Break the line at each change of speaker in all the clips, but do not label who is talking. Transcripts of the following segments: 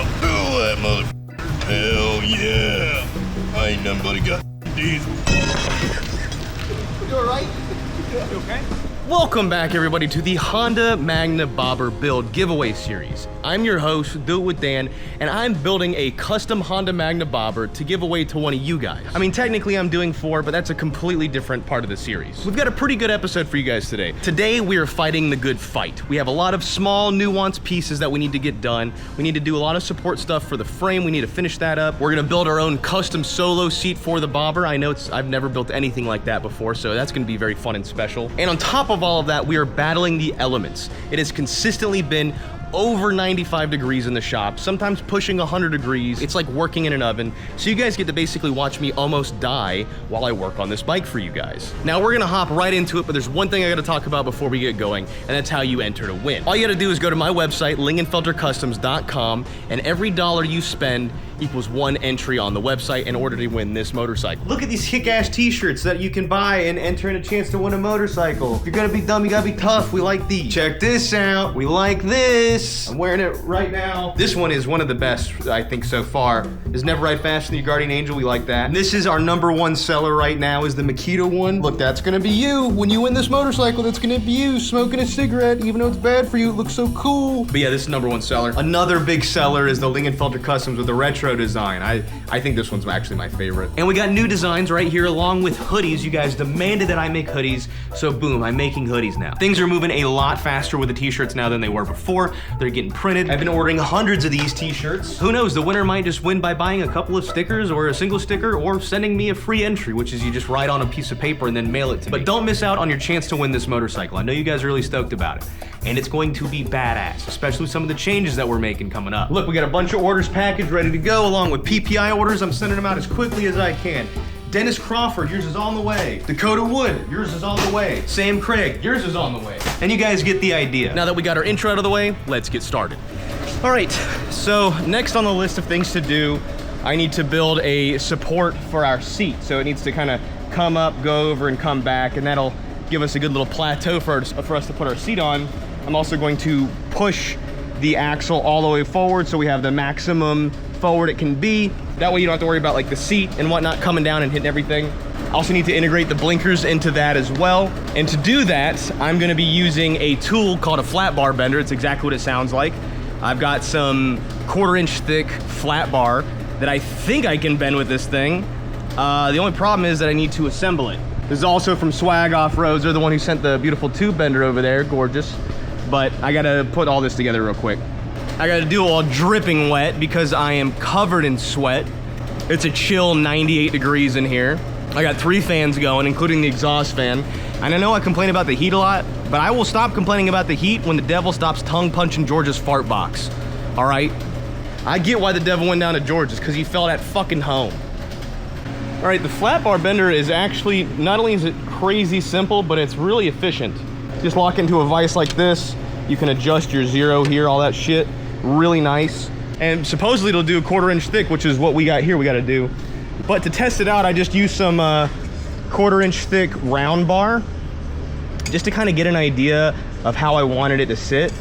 Fill that mother. Hell yeah. I ain't nothing but a goddamn diesel.
You alright?
You okay?
Welcome back, everybody, to the Honda Magna Bobber Build Giveaway Series. I'm your host, Do It With Dan, and I'm building a custom Honda Magna Bobber to give away to one of you guys. I mean, technically I'm doing 4, but that's a completely different part of the series. We've got a pretty good episode for you guys today. Today, we are fighting the good fight. We have a lot of small, nuanced pieces that we need to get done. We need to do a lot of support stuff for the frame. We need to finish that up. We're gonna build our own custom solo seat for the Bobber. I know I've never built anything like that before, so that's gonna be very fun and special. And on top of all of that, we are battling the elements. It has consistently been over 95 degrees in the shop, sometimes pushing 100 degrees. It's like working in an oven. So you guys get to basically watch me almost die while I work on this bike for you guys. Now we're gonna hop right into it, but there's one thing I gotta talk about before we get going, and that's how you enter to win. All you gotta do is go to my website, lingenfeltercustoms.com, and every dollar you spend equals 1 entry on the website in order to win this motorcycle. Look at these kick-ass t-shirts that you can buy and enter in a chance to win a motorcycle. If you're gonna be dumb, you gotta be tough. We like these. Check this out. We like this. I'm wearing it right now. This one is one of the best, I think, so far. Is Never Ride Faster Than Your Guardian Angel. We like that. And this is our #1 seller right now, is the Makita one. Look, that's gonna be you. When you win this motorcycle, that's gonna be you smoking a cigarette, even though it's bad for you. It looks so cool. But yeah, this is #1 seller. Another big seller is the Lingenfelter Customs with the retro design. I think this one's actually my favorite. And we got new designs right here along with hoodies. You guys demanded that I make hoodies, so boom, I'm making hoodies now. Things are moving a lot faster with the t-shirts now than they were before. They're getting printed. I've been ordering hundreds of these t-shirts. Who knows, the winner might just win by buying a couple of stickers or a single sticker or sending me a free entry, which is you just write on a piece of paper and then mail it to me. But don't miss out on your chance to win this motorcycle. I know you guys are really stoked about it. And it's going to be badass, especially with some of the changes that we're making coming up. Look, we got a bunch of orders packaged ready to go, along with PPI orders. I'm sending them out as quickly as I can. Dennis Crawford, yours is on the way. Dakota Wood, yours is on the way. Sam Craig, yours is on the way. And you guys get the idea. Now that we got our intro out of the way, let's get started. All right, so next on the list of things to do, I need to build a support for our seat. So it needs to kind of come up, go over, and come back, and that'll give us a good little plateau for us to put our seat on. I'm also going to push the axle all the way forward so we have the maximum forward it can be. That way you don't have to worry about like the seat and whatnot coming down and hitting everything. Also need to integrate the blinkers into that as well. And to do that, I'm gonna be using a tool called a flat bar bender. It's exactly what it sounds like. I've got some 1/4 inch thick flat bar that I think I can bend with this thing. The only problem is that I need to assemble it. This is also from Swag Off-Roads. They're the one who sent the beautiful tube bender over there, gorgeous. But I gotta put all this together real quick. I gotta do it while dripping wet because I am covered in sweat. It's a chill 98 degrees in here. I got 3 fans going, including the exhaust fan. And I know I complain about the heat a lot, but I will stop complaining about the heat when the devil stops tongue punching George's fart box. All right? I get why the devil went down to George's, because he felt at fucking home. All right, the flat bar bender is actually, not only is it crazy simple, but it's really efficient. Just lock into a vise like this. You can adjust your zero here, all that shit. Really nice. And supposedly it'll do a 1/4 inch thick, which is what we got here, we gotta do. But to test it out, I just used some 1/4 inch thick round bar, just to kind of get an idea of how I wanted it to sit.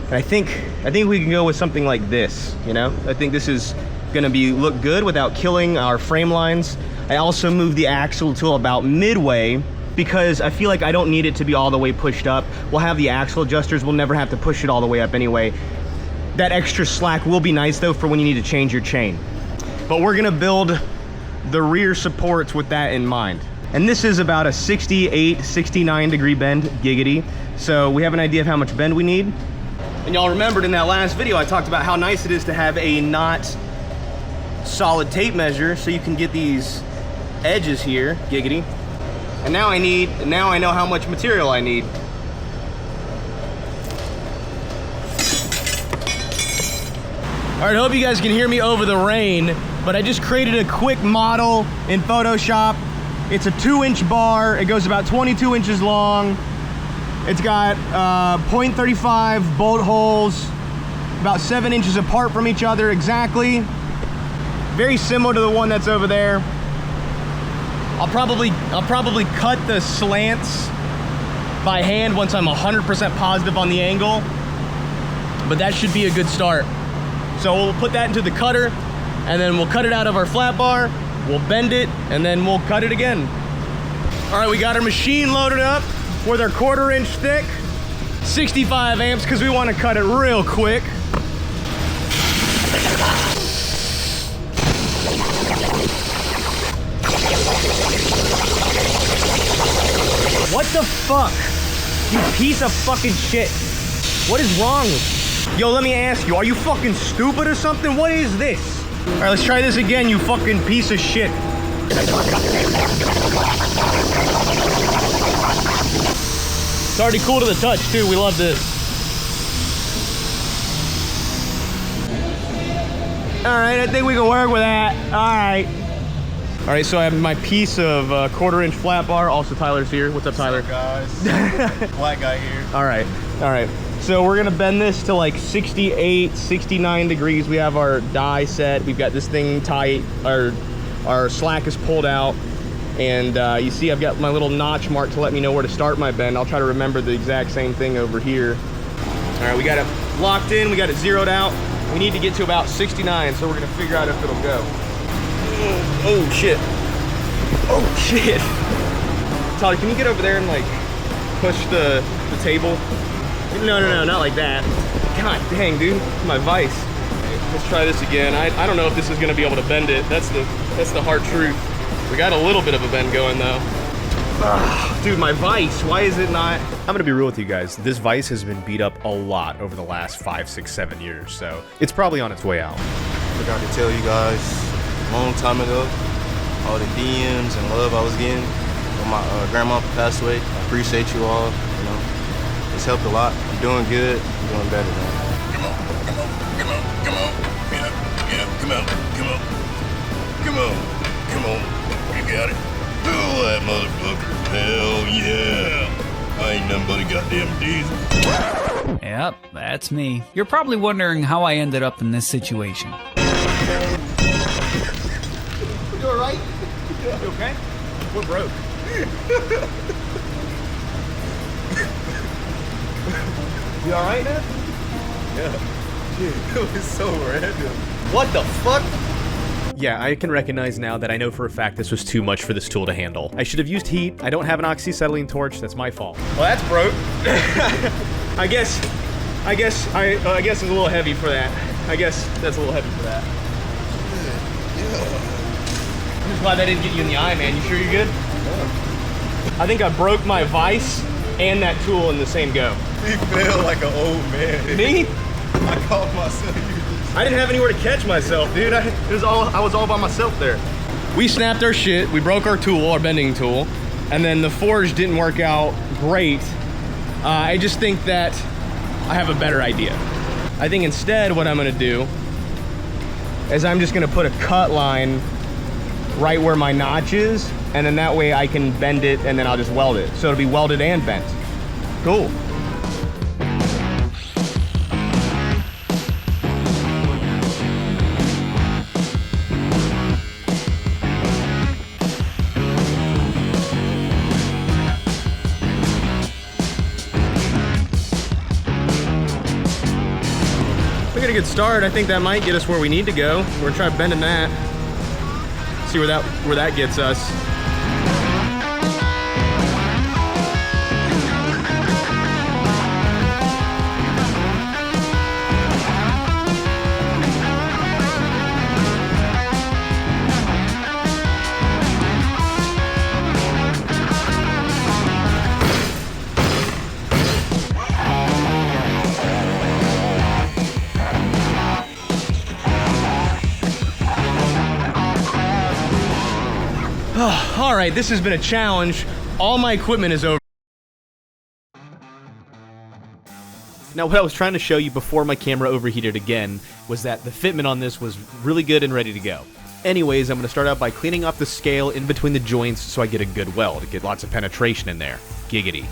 And I think we can go with something like this, you know? I think this is gonna look good without killing our frame lines. I also moved the axle to about midway, because I feel like I don't need it to be all the way pushed up. We'll have the axle adjusters. We'll never have to push it all the way up anyway. That extra slack will be nice though for when you need to change your chain. But we're gonna build the rear supports with that in mind. And this is about a 68, 69 degree bend, giggity. So we have an idea of how much bend we need. And y'all remembered in that last video, I talked about how nice it is to have a not solid tape measure so you can get these edges here, giggity. And now I know how much material I need. All right, I hope you guys can hear me over the rain, but I just created a quick model in Photoshop. It's a 2-inch bar. It goes about 22 inches long. It's got 0.35 bolt holes, about 7 inches apart from each other exactly. Very similar to the one that's over there. I'll probably cut the slants by hand once I'm 100% positive on the angle, but that should be a good start. So we'll put that into the cutter, and then we'll cut it out of our flat bar, we'll bend it, and then we'll cut it again. All right, we got our machine loaded up with our 1/4 inch thick, 65 amps, because we want to cut it real quick. What the fuck? You piece of fucking shit. What is wrong with you? Yo, let me ask you, are you fucking stupid or something? What is this? All right, let's try this again, you fucking piece of shit. It's already cool to the touch too, we love this. All right, I think we can work with that. All right. All right, so I have my piece of 1/4 inch flat bar. Also, Tyler's here. What's up, Tyler?
What's up, guys? Black guy here.
All right, all right. So we're gonna bend this to like 68, 69 degrees. We have our die set. We've got this thing tight. Our slack is pulled out. And you see I've got my little notch mark to let me know where to start my bend. I'll try to remember the exact same thing over here. All right, we got it locked in. We got it zeroed out. We need to get to about 69, so we're gonna figure out if it'll go. Oh shit. Oh shit. Tyler, can you get over there and like push the table? No, not like that. God dang, dude, my vise. Let's try this again. I don't know if this is gonna be able to bend it. That's the hard truth. We got a little bit of a bend going though. Ugh, dude, my vise, why is it not?
I'm gonna be real with you guys. This vise has been beat up a lot over the last 5, 6, 7 years, so it's probably on its way out.
I forgot to tell you guys a long time ago, all the DMs and love I was getting when my grandma passed away. I appreciate you all, you know. It's helped a lot. I'm doing good, I'm doing better now.
Come on. You got it. Do that, motherfucker. Hell yeah. I ain't nothing but a goddamn diesel.
Yep, that's me. You're probably wondering how I ended up in this situation.
You alright?
You okay? We're broke. You alright, man?
Yeah. Dude, it was so random.
What the fuck?
Yeah, I can recognize now that I know for a fact this was too much for this tool to handle. I should have used heat. I don't have an oxyacetylene torch. That's my fault.
Well, that's broke. I guess it's a little heavy for that. I guess that's a little heavy for that. I'm just glad that didn't get you in the eye, man. You sure you're good? Yeah. I think I broke my vise and that tool in the same go.
You feel like an old man.
Me?
I called myself.
I didn't have anywhere to catch myself, dude. I was all by myself there. We snapped our shit. We broke our tool, our bending tool, and then the forge didn't work out great. I just think that I have a better idea. I think instead what I'm gonna do is I'm just gonna put a cut line right where my notch is, and then that way I can bend it and then I'll just weld it. So it'll be welded and bent. Cool. We got a good start. I think that might get us where we need to go. We're gonna try bending that. See where that gets us. All right, this has been a challenge. All my equipment is over.
Now, what I was trying to show you before my camera overheated again was that the fitment on this was really good and ready to go. Anyways, I'm going to start out by cleaning off the scale in between the joints so I get a good weld, to get lots of penetration in there. Giggity.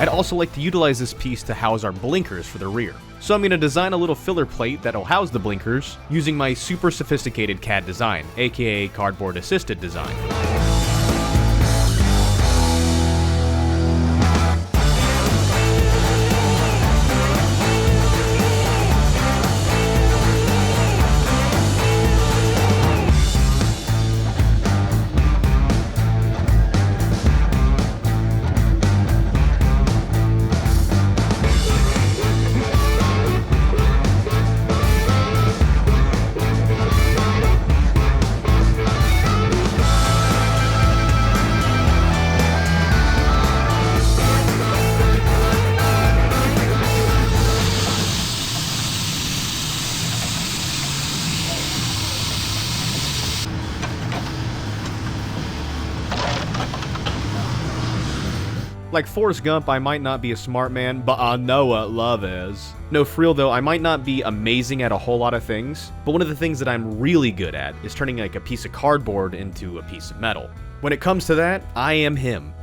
I'd also like to utilize this piece to house our blinkers for the rear. So I'm going to design a little filler plate that'll house the blinkers using my super sophisticated CAD design, aka cardboard assisted design. Like Forrest Gump, I might not be a smart man, but I know what love is. No, for real though, I might not be amazing at a whole lot of things, but one of the things that I'm really good at is turning like a piece of cardboard into a piece of metal. When it comes to that, I am him.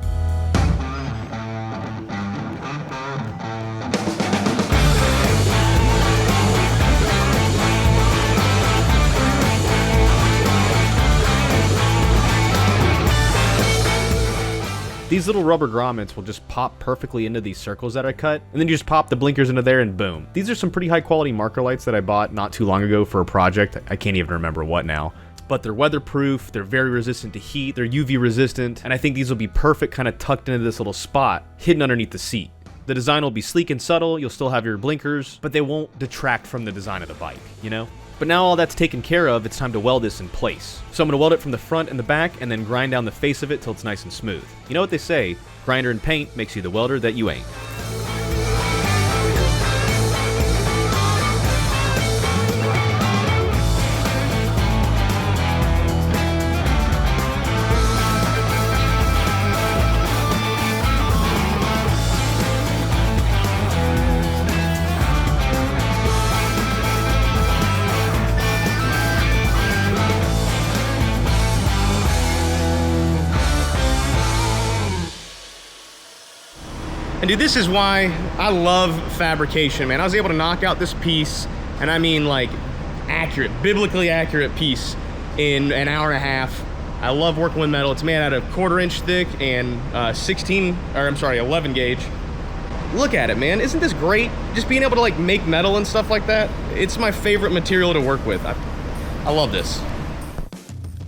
These little rubber grommets will just pop perfectly into these circles that I cut, and then you just pop the blinkers into there and boom. These are some pretty high quality marker lights that I bought not too long ago for a project. I can't even remember what now. But they're weatherproof, they're very resistant to heat, they're UV resistant, and I think these will be perfect kind of tucked into this little spot, hidden underneath the seat. The design will be sleek and subtle, you'll still have your blinkers, but they won't detract from the design of the bike, you know? But now all that's taken care of, it's time to weld this in place. So I'm going to weld it from the front and the back, and then grind down the face of it till it's nice and smooth. You know what they say, grinder and paint makes you the welder that you ain't.
And dude, this is why I love fabrication, man. I was able to knock out this piece, and I mean like accurate, biblically accurate piece in an hour and a half. I love working with metal. It's made out of 1/4 inch thick and 11 gauge. Look at it, man. Isn't this great? Just being able to like make metal and stuff like that. It's my favorite material to work with. I love this.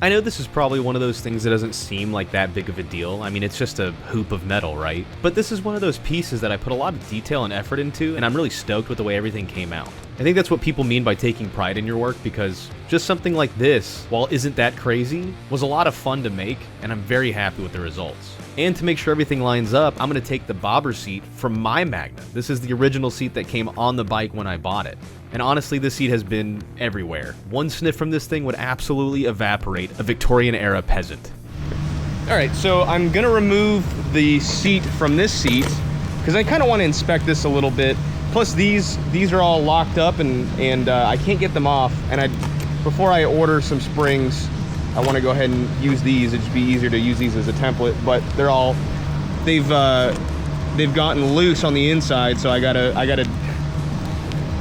I know this is probably one of those things that doesn't seem like that big of a deal. I mean, it's just a hoop of metal, right? But this is one of those pieces that I put a lot of detail and effort into, and I'm really stoked with the way everything came out. I think that's what people mean by taking pride in your work, because just something like this, while isn't that crazy, was a lot of fun to make, and I'm very happy with the results. And to make sure everything lines up, I'm going to take the bobber seat from my Magna. This is the original seat that came on the bike when I bought it. And honestly, this seat has been everywhere. One sniff from this thing would absolutely evaporate a Victorian-era peasant.
All right, so I'm gonna remove the seat from this seat because I kind of want to inspect this a little bit. Plus, these are all locked up, and I can't get them off. And before I order some springs, I want to go ahead and use these. It'd just be easier to use these as a template. But they've gotten loose on the inside, so I gotta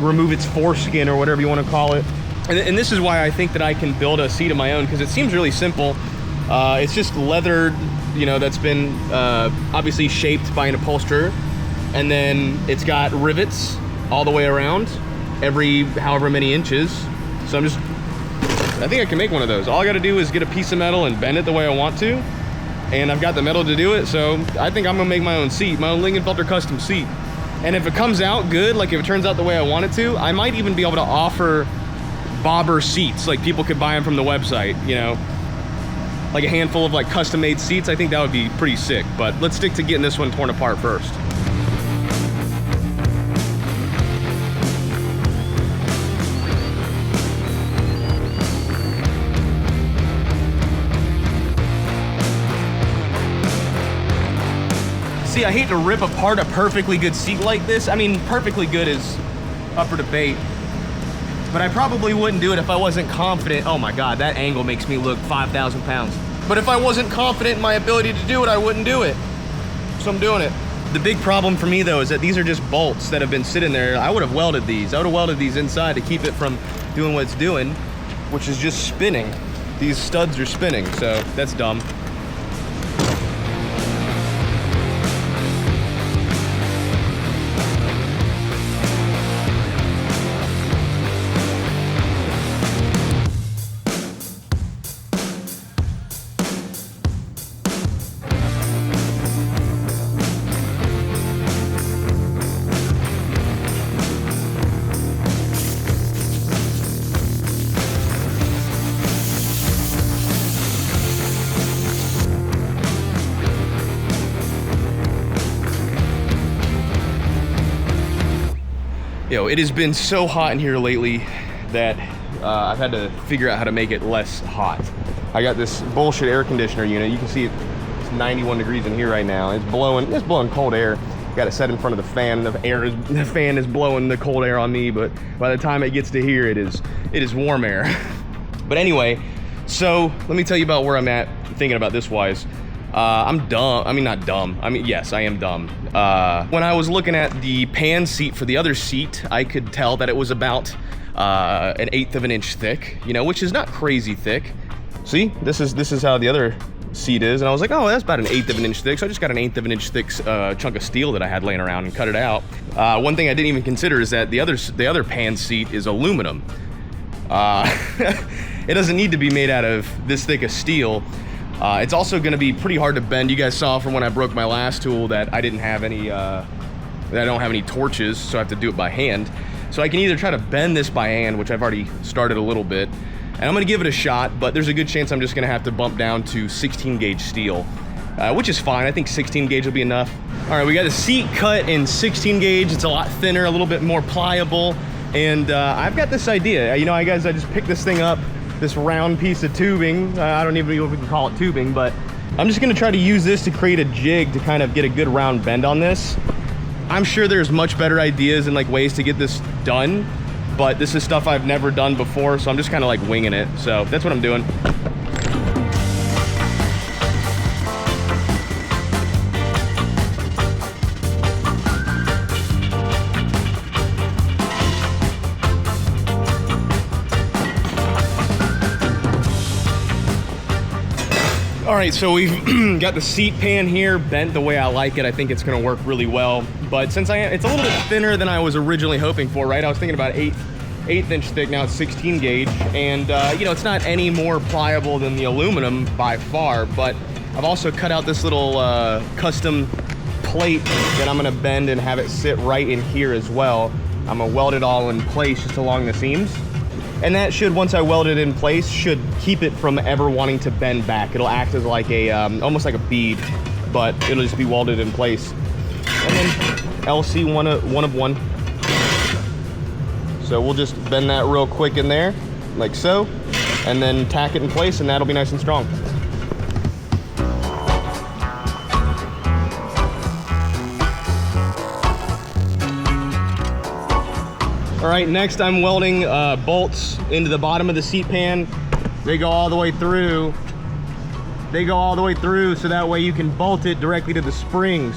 remove its foreskin or whatever you want to call it. And this is why I think that I can build a seat of my own, because it seems really simple. It's just leather, you know, that's been obviously shaped by an upholsterer, and then it's got rivets all the way around, every however many inches. So I think I can make one of those. All I got to do is get a piece of metal and bend it the way I want to, and I've got the metal to do it. So I think I'm gonna make my own seat, my own Lingenfelter custom seat. And if it comes out good, like if it turns out the way I want it to, I might even be able to offer bobber seats. Like people could buy them from the website, you know, like a handful of like custom made seats. I think that would be pretty sick, but let's stick to getting this one torn apart first. See, I hate to rip apart a perfectly good seat like this. I mean, perfectly good is up for debate, but I probably wouldn't do it if I wasn't confident. Oh my God, that angle makes me look 5,000 pounds. But if I wasn't confident in my ability to do it, I wouldn't do it. So I'm doing it. The big problem for me though is that these are just bolts that have been sitting there. I would have welded these. I would have welded these inside to keep it from doing what it's doing, which is just spinning. These studs are spinning, so that's dumb. Yo, it has been so hot in here lately that I've had to figure out how to make it less hot. I got this bullshit air conditioner unit. You can see it's 91 degrees in here right now. It's blowing cold air. Got it set in front of the fan. The fan is blowing the cold air on me, but by the time it gets to here, it is warm air. But anyway, so let me tell you about where I'm at thinking about this wise. I'm dumb. I mean, not dumb. I mean, yes, I am dumb. When I was looking at the pan seat for the other seat, I could tell that it was about an 1/8 of an inch thick, you know, which is not crazy thick. See, this is how the other seat is, and I was like, oh, that's about an 1/8 of an inch thick. So I just got an 1/8 of an inch thick chunk of steel that I had laying around and cut it out. One thing I didn't even consider is that the other pan seat is aluminum. It doesn't need to be made out of this thick of steel. It's also going to be pretty hard to bend. You guys saw from when I broke my last tool that I didn't have any, that I don't have any torches, so I have to do it by hand. So I can either try to bend this by hand, which I've already started a little bit, and I'm going to give it a shot, but there's a good chance I'm just going to have to bump down to 16 gauge steel, which is fine. I think 16 gauge will be enough. All right, we got the seat cut in 16 gauge. It's a lot thinner, a little bit more pliable, and I've got this idea. You know, I just picked this thing up, this round piece of tubing. I don't even know if we can call it tubing, but I'm just gonna try to use this to create a jig to kind of get a good round bend on this. I'm sure there's much better ideas and like ways to get this done, but this is stuff I've never done before, so I'm just kind of like winging it. So that's what I'm doing. All right, so we've got the seat pan here bent the way I like it. I think it's gonna work really well, but since it's a little bit thinner than I was originally hoping for, right? I was thinking about 1/8 inch thick, now it's 16 gauge, and you know, it's not any more pliable than the aluminum by far, but I've also cut out this little custom plate that I'm gonna bend and have it sit right in here as well. I'm gonna weld it all in place just along the seams. And that should, once I weld it in place, should keep it from ever wanting to bend back. It'll act as like a, almost like a bead, but it'll just be welded in place. And then LC one of one. So we'll just bend that real quick in there, like so, and then tack it in place, and that'll be nice and strong. All right, next I'm welding bolts into the bottom of the seat pan. They go all the way through. They go all the way through, so that way you can bolt it directly to the springs.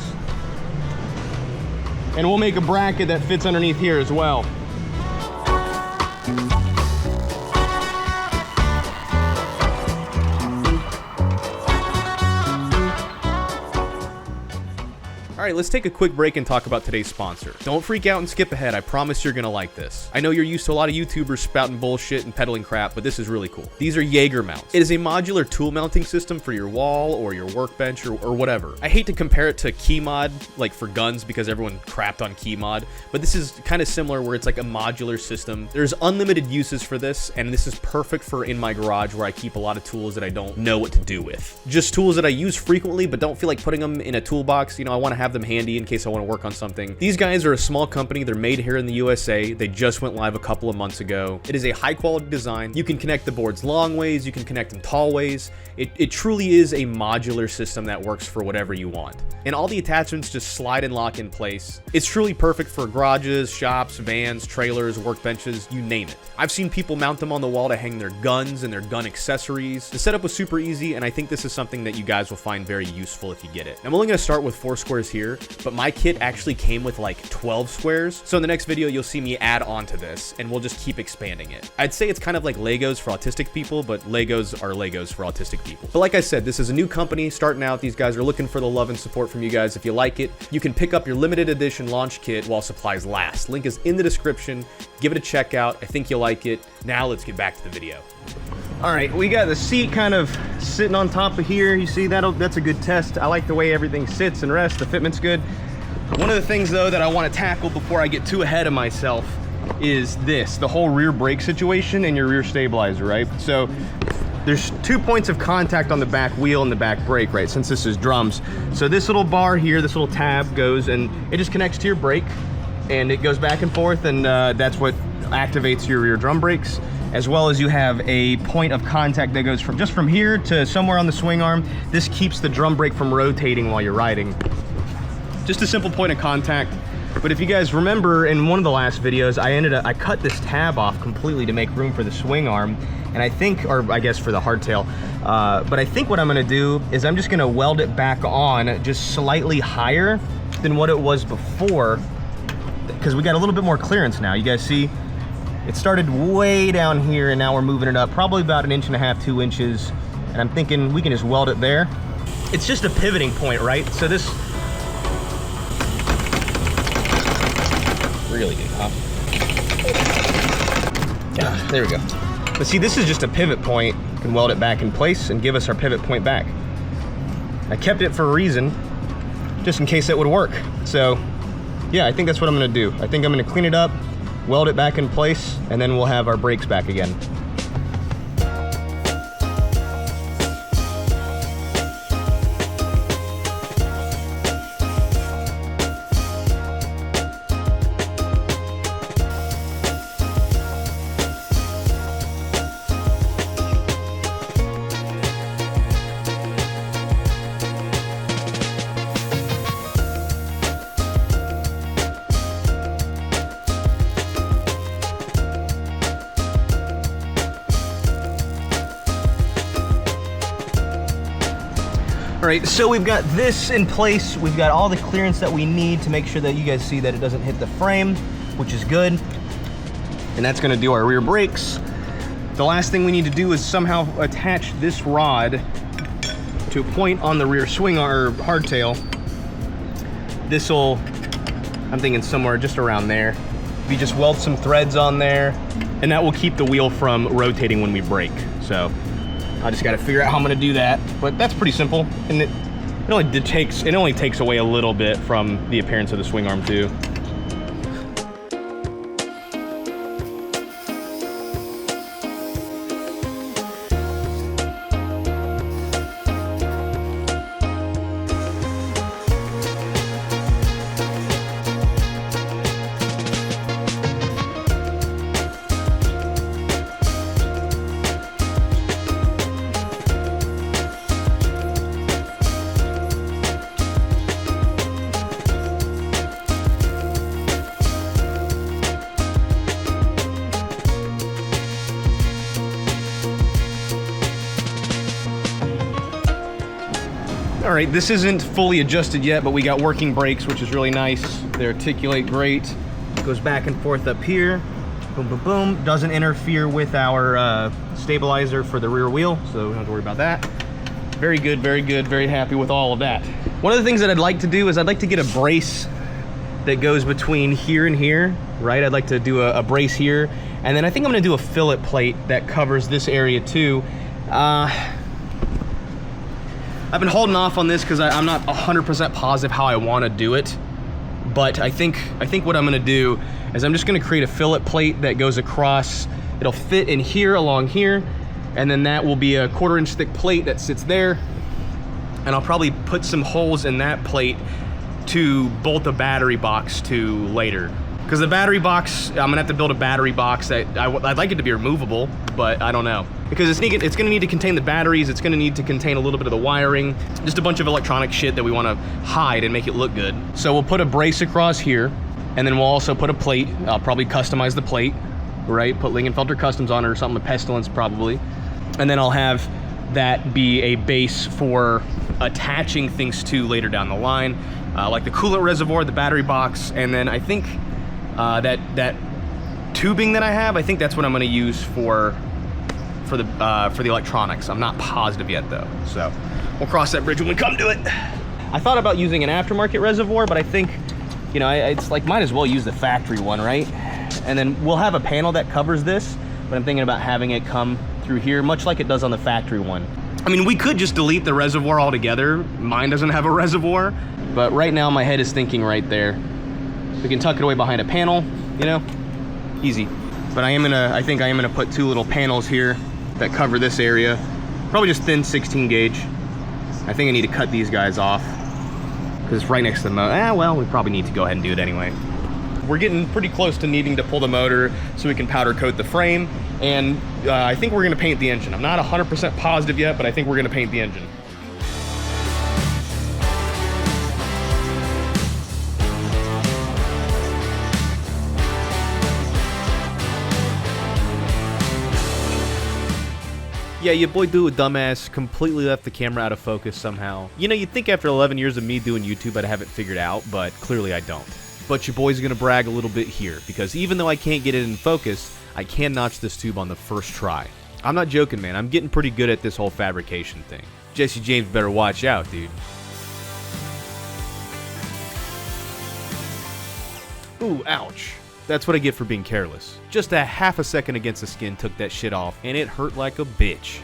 And we'll make a bracket that fits underneath here as well.
Alright, let's take a quick break and talk about today's sponsor. Don't freak out and skip ahead, I promise you're gonna like this. I know you're used to a lot of YouTubers spouting bullshit and peddling crap, but this is really cool. These are Jaeger mounts. It is a modular tool mounting system for your wall or your workbench or whatever. I hate to compare it to key mod, like for guns, because everyone crapped on key mod, but this is kind of similar where it's like a modular system. There's unlimited uses for this, and this is perfect for in my garage where I keep a lot of tools that I don't know what to do with. Just tools that I use frequently, but don't feel like putting them in a toolbox. You know, I want to have them handy in case I want to work on something. These guys are a small company. They're made here in the USA. They just went live a couple of months ago. It is a high quality design. You can connect the boards long ways. You can connect them tall ways. It truly is a modular system that works for whatever you want. And all the attachments just slide and lock in place. It's truly perfect for garages, shops, vans, trailers, workbenches, you name it. I've seen people mount them on the wall to hang their guns and their gun accessories. The setup was super easy, and I think this is something that you guys will find very useful if you get it. I'm only going to start with 4 squares here here, but my kit actually came with like 12 squares. So in the next video, you'll see me add on to this and we'll just keep expanding it. I'd say it's kind of like Legos for autistic people, but Legos are Legos for autistic people. But like I said, this is a new company starting out. These guys are looking for the love and support from you guys. If you like it, you can pick up your limited edition launch kit while supplies last. Link is in the description. Give it a check out. I think you'll like it. Now let's get back to the video.
All right, we got the seat kind of sitting on top of here. You see, that's a good test. I like the way everything sits and rests. The fitment's good. One of the things though that I want to tackle before I get too ahead of myself is this, the whole rear brake situation and your rear stabilizer, right? So there's 2 points of contact on the back wheel and the back brake, right? Since this is drums. So this little bar here, this little tab goes and it just connects to your brake and it goes back and forth, and that's what activates your rear drum brakes. As well as you have a point of contact that goes from just from here to somewhere on the swing arm. This keeps the drum brake from rotating while you're riding. Just a simple point of contact. But if you guys remember in one of the last videos, I cut this tab off completely to make room for the swing arm. And I think, or I guess for the hardtail, but I think what I'm gonna do is I'm just gonna weld it back on just slightly higher than what it was before, because we got a little bit more clearance now. You guys see? It started way down here and now we're moving it up probably about 1.5 inches, 2 inches. And I'm thinking we can just weld it there. It's just a pivoting point, right? So this, really good, huh? Yeah, there we go. But see, this is just a pivot point. We can weld it back in place and give us our pivot point back. I kept it for a reason, just in case it would work. So yeah, I think that's what I'm gonna do. I think I'm gonna clean it up, weld it back in place, and then we'll have our brakes back again. All right, so we've got this in place. We've got all the clearance that we need to make sure that you guys see that it doesn't hit the frame, which is good. And that's gonna do our rear brakes. The last thing we need to do is somehow attach this rod to a point on the rear swing or hardtail. This'll, I'm thinking somewhere just around there. We just weld some threads on there, and that will keep the wheel from rotating when we brake. So I just got to figure out how I'm going to do that, but that's pretty simple, and it only takes away a little bit from the appearance of the swing arm too. All right, this isn't fully adjusted yet, but we got working brakes, which is really nice. They articulate great. It goes back and forth up here. Boom, boom, boom. Doesn't interfere with our stabilizer for the rear wheel, so we don't have to worry about that. Very good, very good, very happy with all of that. One of the things that I'd like to do is I'd like to get a brace that goes between here and here, right? I'd like to do a brace here, and then I think I'm gonna do a fillet plate that covers this area too. I've been holding off on this because I'm not 100% positive how I want to do it, but I think what I'm going to do is I'm just going to create a fillet plate that goes across. It'll fit in here along here, and then that will be a 1/4 inch thick plate that sits there, and I'll probably put some holes in that plate to bolt the battery box to later. Because the battery box, I'm gonna have to build a battery box that I'd like it to be removable, but I don't know. Because it's gonna need to contain the batteries, it's gonna need to contain a little bit of the wiring, just a bunch of electronic shit that we wanna hide and make it look good. So we'll put a brace across here, and then we'll also put a plate. I'll probably customize the plate, right? Put Lingenfelter Customs on it or something with Pestilence probably. And then I'll have that be a base for attaching things to later down the line, like the coolant reservoir, the battery box, and then I think that tubing that I have, I think that's what I'm going to use for the electronics. I'm not positive yet though, so we'll cross that bridge when we come to it. I thought about using an aftermarket reservoir, but I think, you know, it's like might as well use the factory one, right? And then we'll have a panel that covers this, but I'm thinking about having it come through here, much like it does on the factory one. I mean, we could just delete the reservoir altogether. Mine doesn't have a reservoir, but right now my head is thinking right there. We can tuck it away behind a panel, you know, easy. But I think I am gonna put 2 little panels here that cover this area. Probably just thin 16 gauge. I think I need to cut these guys off because it's right next to the motor. Well, we probably need to go ahead and do it anyway. We're getting pretty close to needing to pull the motor so we can powder coat the frame, and I think we're gonna paint the engine. I'm not 100% positive yet, but I think we're gonna paint the engine.
Yeah, your boy Do It Dumbass completely left the camera out of focus somehow. You know, you'd think after 11 years of me doing YouTube I'd have it figured out, but clearly I don't. But your boy's gonna brag a little bit here, because even though I can't get it in focus, I can notch this tube on the first try. I'm not joking, man. I'm getting pretty good at this whole fabrication thing. Jesse James better watch out, dude. Ooh, ouch. That's what I get for being careless. Just a half a second against the skin took that shit off, and it hurt like a bitch.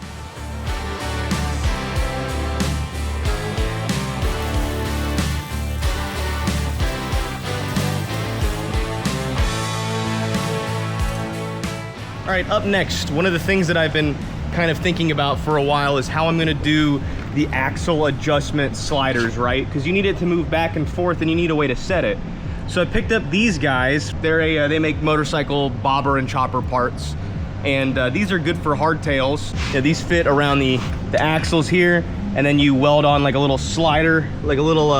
All right, up next, one of the things that I've been kind of thinking about for a while is how I'm gonna do the axle adjustment sliders, right? Because you need it to move back and forth and you need a way to set it. So I picked up these guys. They make motorcycle bobber and chopper parts. And these are good for hardtails. Yeah, these fit around the axles here, and then you weld on like a little slider, like a little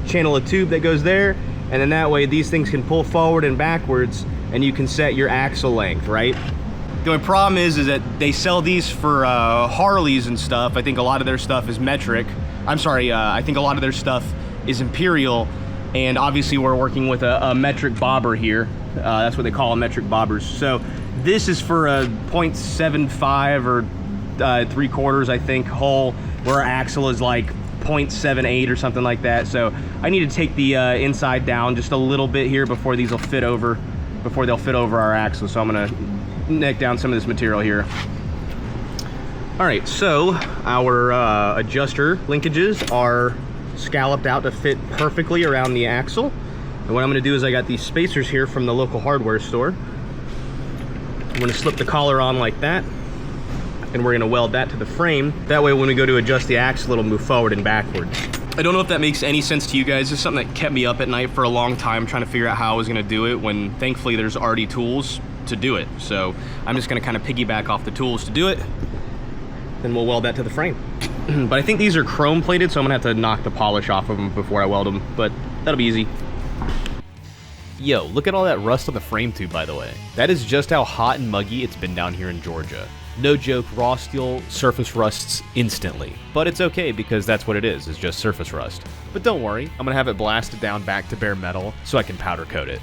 channel of tube that goes there. And then that way these things can pull forward and backwards and you can set your axle length, right? The only problem is that they sell these for Harleys and stuff. I think a lot of their stuff is metric. I'm sorry, I think a lot of their stuff is imperial. And obviously we're working with a metric bobber here. That's what they call them, metric bobbers. So this is for a 0.75 or 3/4, I think, hole, where our axle is like 0.78 or something like that. So I need to take the inside down just a little bit here before these will fit over, before they'll fit over our axle. So I'm gonna neck down some of this material here. All right, so our adjuster linkages are scalloped out to fit perfectly around the axle. And what I'm gonna do is I got these spacers here from the local hardware store. I'm gonna slip the collar on like that, and we're gonna weld that to the frame. That way when we go to adjust the axle, it'll move forward and backwards. I don't know if that makes any sense to you guys. It's something that kept me up at night for a long time trying to figure out how I was gonna do it, when thankfully there's already tools to do it. So I'm just gonna kind of piggyback off the tools to do it, then we'll weld that to the frame. But I think these are chrome plated, so I'm gonna have to knock the polish off of them before I weld them, but that'll be easy.
Yo, look at all that rust on the frame tube, by the way. That is just how hot and muggy it's been down here in Georgia. No joke, raw steel surface rusts instantly. But it's okay, because that's what it is, it's just surface rust. But don't worry, I'm gonna have it blasted down back to bare metal so I can powder coat it.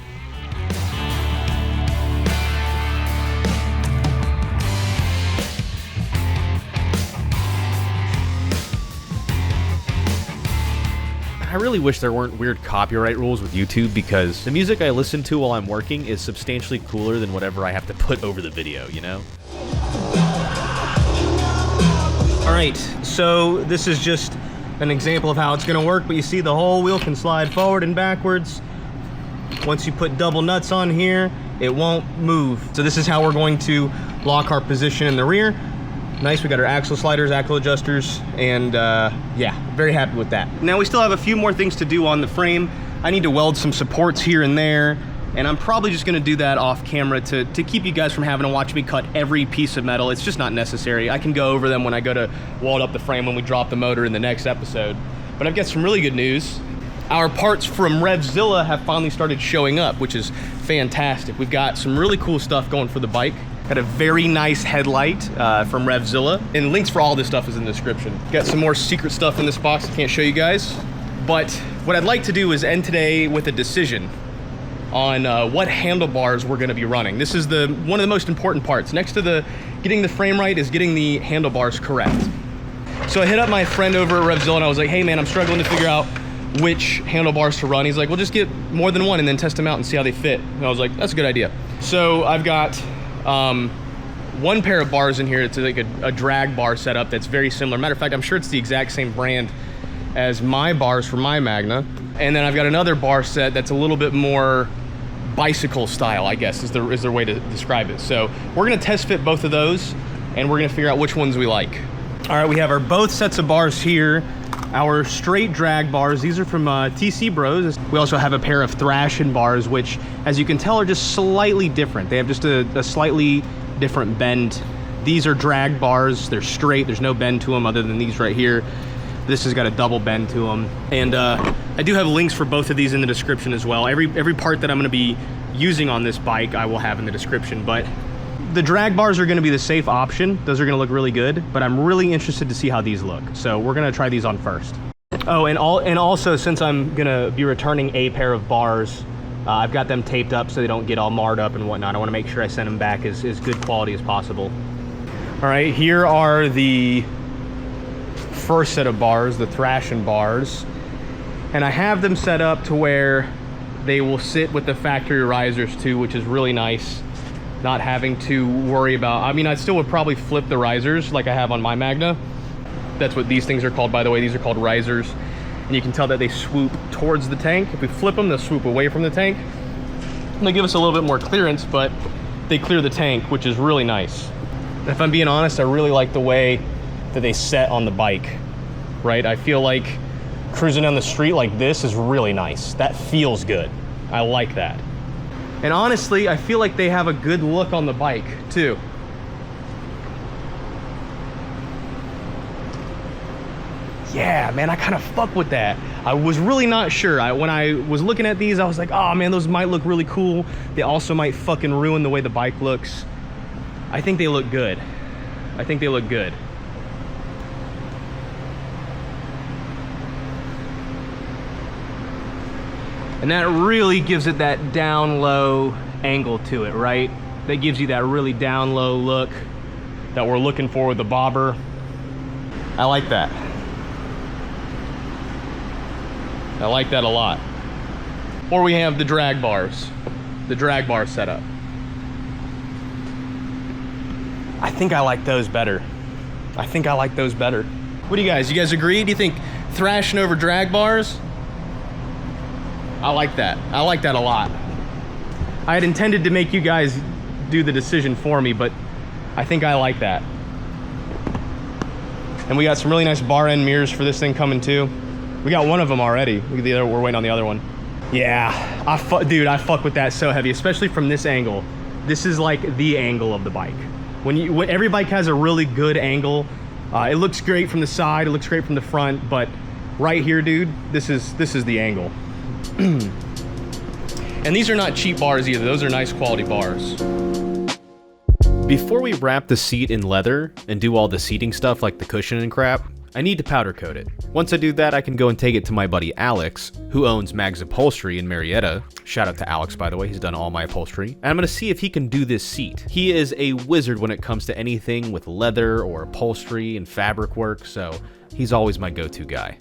I really wish there weren't weird copyright rules with YouTube, because the music I listen to while I'm working is substantially cooler than whatever I have to put over the video, you know?
All right, so this is just an example of how it's gonna work, but you see the whole wheel can slide forward and backwards. Once you put double nuts on here, it won't move. So this is how we're going to lock our position in the rear. Nice, we got our axle sliders, axle adjusters, and yeah, very happy with that. Now we still have a few more things to do on the frame. I need to weld some supports here and there, and I'm probably just gonna do that off camera to keep you guys from having to watch me cut every piece of metal. It's just not necessary. I can go over them when I go to weld up the frame when we drop the motor in the next episode. But I've got some really good news. Our parts from RevZilla have finally started showing up, which is fantastic. We've got some really cool stuff going for the bike. Got a very nice headlight from RevZilla. And links for all this stuff is in the description. Got some more secret stuff in this box I can't show you guys. But what I'd like to do is end today with a decision on what handlebars we're gonna be running. This is one of the most important parts. Next to getting the frame right is getting the handlebars correct. So I hit up my friend over at RevZilla and I was like, hey man, I'm struggling to figure out which handlebars to run. He's like, well, just get more than one and then test them out and see how they fit. And I was like, that's a good idea. So I've got one pair of bars in here. It's like a drag bar setup that's very similar. Matter of fact, I'm sure it's the exact same brand as my bars for my Magna. And then I've got another bar set that's a little bit more bicycle style, I guess is the way to describe it. So we're gonna test fit both of those and we're gonna figure out which ones we like. All right, we have our both sets of bars here. Our straight drag bars, these are from TC Bros. We also have a pair of Thrashin bars, which as you can tell are just slightly different. They have just a slightly different bend. These are drag bars, they're straight, there's no bend to them other than these right here. This has got a double bend to them. And I do have links for both of these in the description as well. Every part that I'm gonna be using on this bike, I will have in the description. But the drag bars are gonna be the safe option. Those are gonna look really good, but I'm really interested to see how these look. So we're gonna try these on first. Oh, and also since I'm gonna be returning a pair of bars, I've got them taped up so they don't get all marred up and whatnot. I wanna make sure I send them back as good quality as possible. All right, here are the first set of bars, the Thrashin bars, and I have them set up to where they will sit with the factory risers too, which is really nice. Not having to worry about, I mean, I still would probably flip the risers like I have on my Magna. That's what these things are called, by the way. These are called risers, and you can tell that they swoop towards the tank. If we flip them, they'll swoop away from the tank. And they give us a little bit more clearance, but they clear the tank, which is really nice. If I'm being honest, I really like the way that they set on the bike, right? I feel like cruising down the street like this is really nice. That feels good. I like that. And honestly, I feel like they have a good look on the bike too. Yeah, man, I kind of fuck with that. I was really not sure. When I was looking at these, I was like, oh man, those might look really cool. They also might fucking ruin the way the bike looks. I think they look good. I think they look good. And that really gives it that down low angle to it, right? That gives you that really down low look that we're looking for with the bobber. I like that. I like that a lot. Or we have the drag bars, the drag bar setup. I think I like those better. I think I like those better. What do you guys agree? Do you think Thrashin over drag bars? I like that. I like that a lot. I had intended to make you guys do the decision for me, but I think I like that. And we got some really nice bar end mirrors for this thing coming too. We got one of them already. We're waiting on the other one. Yeah, dude, I fuck with that so heavy, especially from this angle. This is like the angle of the bike. When every bike has a really good angle, it looks great from the side, it looks great from the front, but right here, dude, this is the angle. And these are not cheap bars either. Those are nice quality bars.
Before we wrap the seat in leather and do all the seating stuff like the cushion and crap, I need to powder coat it. Once I do that, I can go and take it to my buddy Alex, who owns Mag's Upholstery in Marietta. Shout out to Alex, by the way, he's done all my upholstery. And I'm gonna see if he can do this seat. He is a wizard when it comes to anything with leather or upholstery and fabric work, so he's always my go-to guy.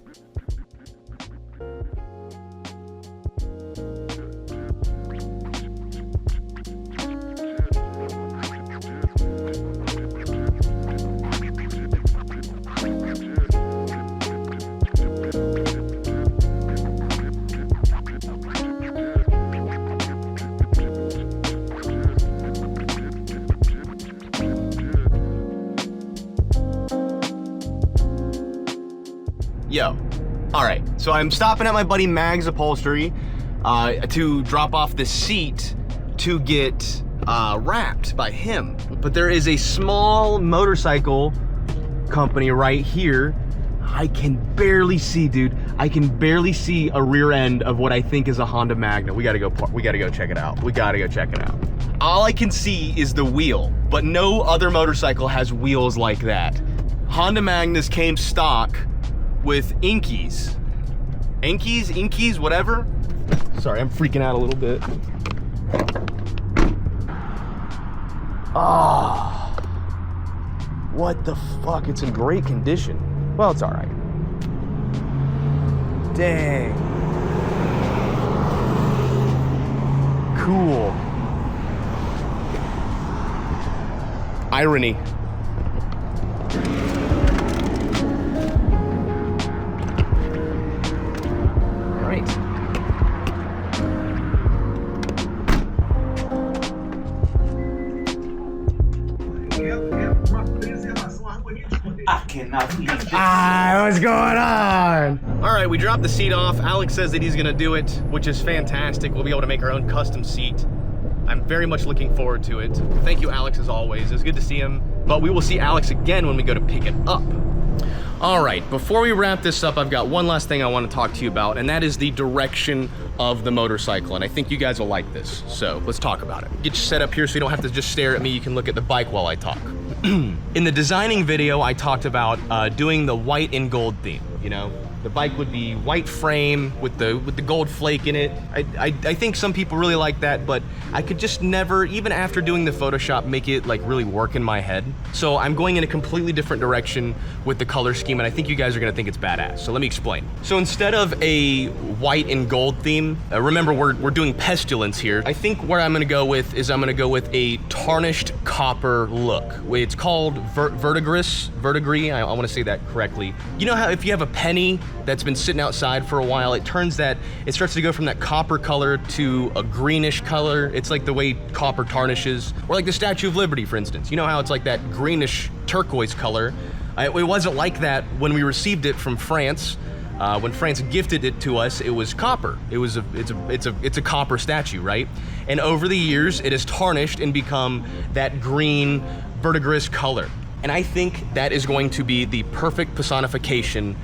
Yo, all right, so I'm stopping at my buddy Mag's Upholstery to drop off the seat to get wrapped by him. But there is a small motorcycle company right here I can barely see, dude. I can barely see a rear end of what I think is a Honda Magna. We gotta go check it out. We gotta go check it out. All I can see is the wheel, but no other motorcycle has wheels like that. Honda Magnas came stock with Inkies. Inkies, whatever. Sorry, I'm freaking out a little bit. Ah, what the fuck? It's in great condition. Well, it's all right. Dang. Cool. Irony. All right.
I cannot believe this.
What's going on? All right, we dropped the seat off. Alex says that he's gonna do it, which is fantastic. We'll be able to make our own custom seat. I'm very much looking forward to it. Thank you, Alex, as always. It was good to see him, but we will see Alex again when we go to pick it up. All right, before we wrap this up, I've got one last thing I want to talk to you about, and that is the direction of the motorcycle, and I think you guys will like this, so let's talk about it. Get you set up here so you don't have to just stare at me. You can look at the bike while I talk. In the designing video, I talked about doing the white and gold theme, you know? The bike would be white frame with the gold flake in it. I think some people really like that, but I could just never, even after doing the Photoshop, make it like really work in my head. So I'm going in a completely different direction with the color scheme, and I think you guys are gonna think it's badass. So let me explain. So instead of a white and gold theme, remember we're doing Pestilence here. I think where I'm gonna go with is I'm gonna go with a tarnished copper look. It's called verdigris. I wanna say that correctly. You know how if you have a penny that's been sitting outside for a while, it starts to go from that copper color to a greenish color. It's like the way copper tarnishes. Or like the Statue of Liberty, for instance. You know how it's like that greenish turquoise color? It wasn't like that when we received it from France. When France gifted it to us, it was copper. It's a copper statue, right? And over the years, it has tarnished and become that green verdigris color. And I think that is going to be the perfect personification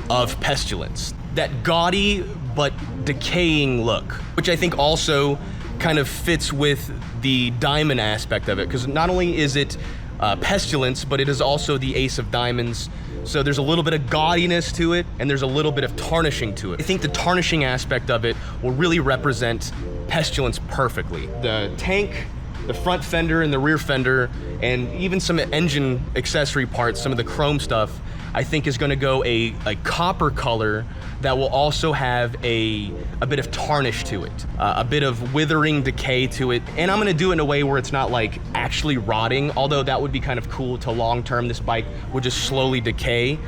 of Pestilence. That gaudy but decaying look, which I think also kind of fits with the diamond aspect of it, because not only is it Pestilence, but it is also the Ace of Diamonds. So there's a little bit of gaudiness to it, and there's a little bit of tarnishing to it. I think the tarnishing aspect of it will really represent Pestilence perfectly. The tank, the front fender and the rear fender, and even some engine accessory parts, some of the chrome stuff, I think is gonna go a copper color that will also have a bit of tarnish to it, a bit of withering decay to it. And I'm gonna do it in a way where it's not like actually rotting, although that would be kind of cool to long term. This bike would just slowly decay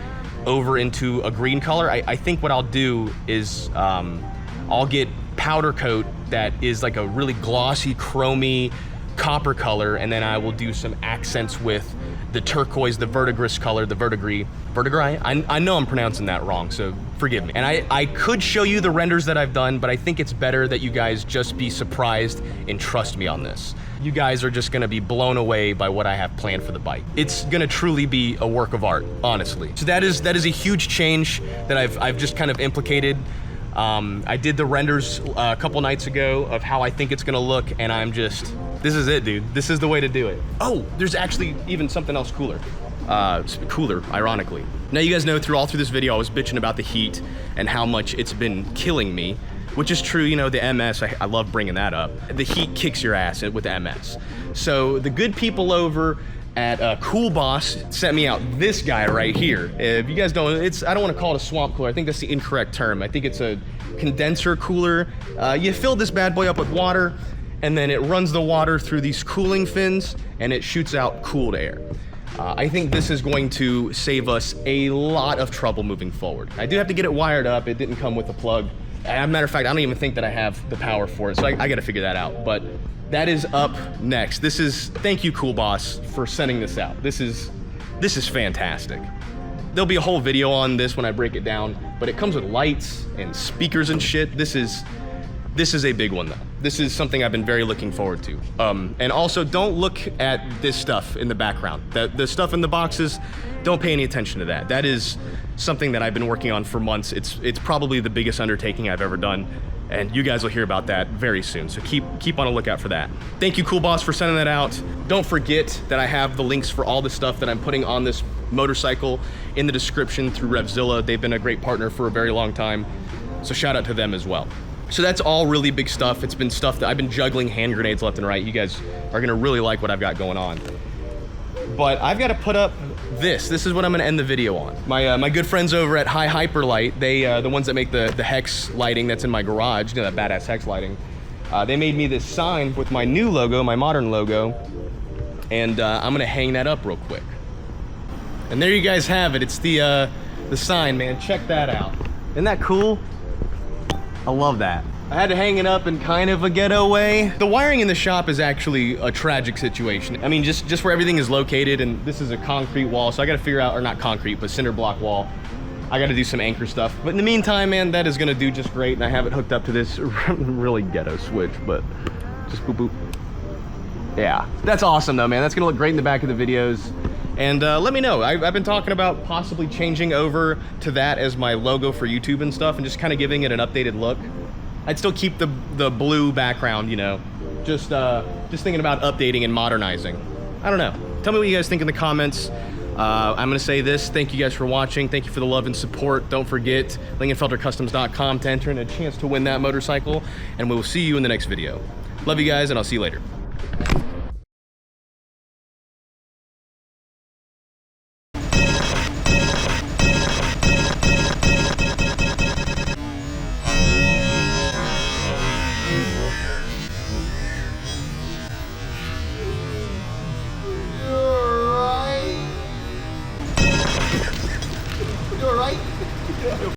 over into a green color. I think what I'll do is I'll get powder coat that is like a really glossy, chromy copper color, and then I will do some accents with the turquoise, the verdigris color, the verdigris. I know I'm pronouncing that wrong, so forgive me. And I could show you the renders that I've done, but I think it's better that you guys just be surprised and trust me on this. You guys are just gonna be blown away by what I have planned for the bike. It's gonna truly be a work of art, honestly. So that is a huge change that I've just kind of implicated. I did the renders a couple nights ago of how I think it's gonna look, and this is it, dude. This is the way to do it. Oh, there's actually even something else cooler. Cooler, ironically. Now you guys know through this video I was bitching about the heat and how much it's been killing me, which is true. You know, the MS, I love bringing that up. The heat kicks your ass with the MS. So the good people over at Cool Boss sent me out this guy right here. If you guys don't, I don't want to call it a swamp cooler. I think that's the incorrect term. I think it's a condenser cooler. You fill this bad boy up with water, and then it runs the water through these cooling fins, and it shoots out cooled air. I think this is going to save us a lot of trouble moving forward. I do have to get it wired up. It didn't come with a plug. As a matter of fact, I don't even think that I have the power for it, so I gotta figure that out. But that is up next. Thank you, Cool Boss, for sending this out. This is fantastic. There'll be a whole video on this when I break it down, but it comes with lights and speakers and shit. This is a big one, though. This is something I've been very looking forward to. And also, don't look at this stuff in the background. The stuff in the boxes, don't pay any attention to that. That is something that I've been working on for months. It's probably the biggest undertaking I've ever done, and you guys will hear about that very soon, so keep on a lookout for that. Thank you, Cool Boss, for sending that out. Don't forget that I have the links for all the stuff that I'm putting on this motorcycle in the description through RevZilla. They've been a great partner for a very long time, so shout out to them as well. So that's all really big stuff. It's been stuff that I've been juggling hand grenades left and right. You guys are gonna really like what I've got going on. But I've got to put up this. This is what I'm gonna end the video on. My good friends over at High Hyperlight, they the ones that make the hex lighting that's in my garage, you know, that badass hex lighting. They made me this sign with my new logo, my modern logo, and I'm gonna hang that up real quick. And there you guys have it. It's the sign, man. Check that out. Isn't that cool? I love that. I had to hang it up in kind of a ghetto way. The wiring in the shop is actually a tragic situation. I mean, just where everything is located, and this is a concrete wall, so I gotta figure out, or not concrete, but cinder block wall. I gotta do some anchor stuff. But in the meantime, man, that is gonna do just great, and I have it hooked up to this really ghetto switch, but just boop boop. Yeah, that's awesome though, man. That's gonna look great in the back of the videos. And let me know. I've been talking about possibly changing over to that as my logo for YouTube and stuff, and just kind of giving it an updated look. I'd still keep the blue background, you know. Just thinking about updating and modernizing. I don't know. Tell me what you guys think in the comments. I'm gonna say this. Thank you guys for watching. Thank you for the love and support. Don't forget lingenfeltercustoms.com to enter in a chance to win that motorcycle. And we will see you in the next video. Love you guys, and I'll see you later.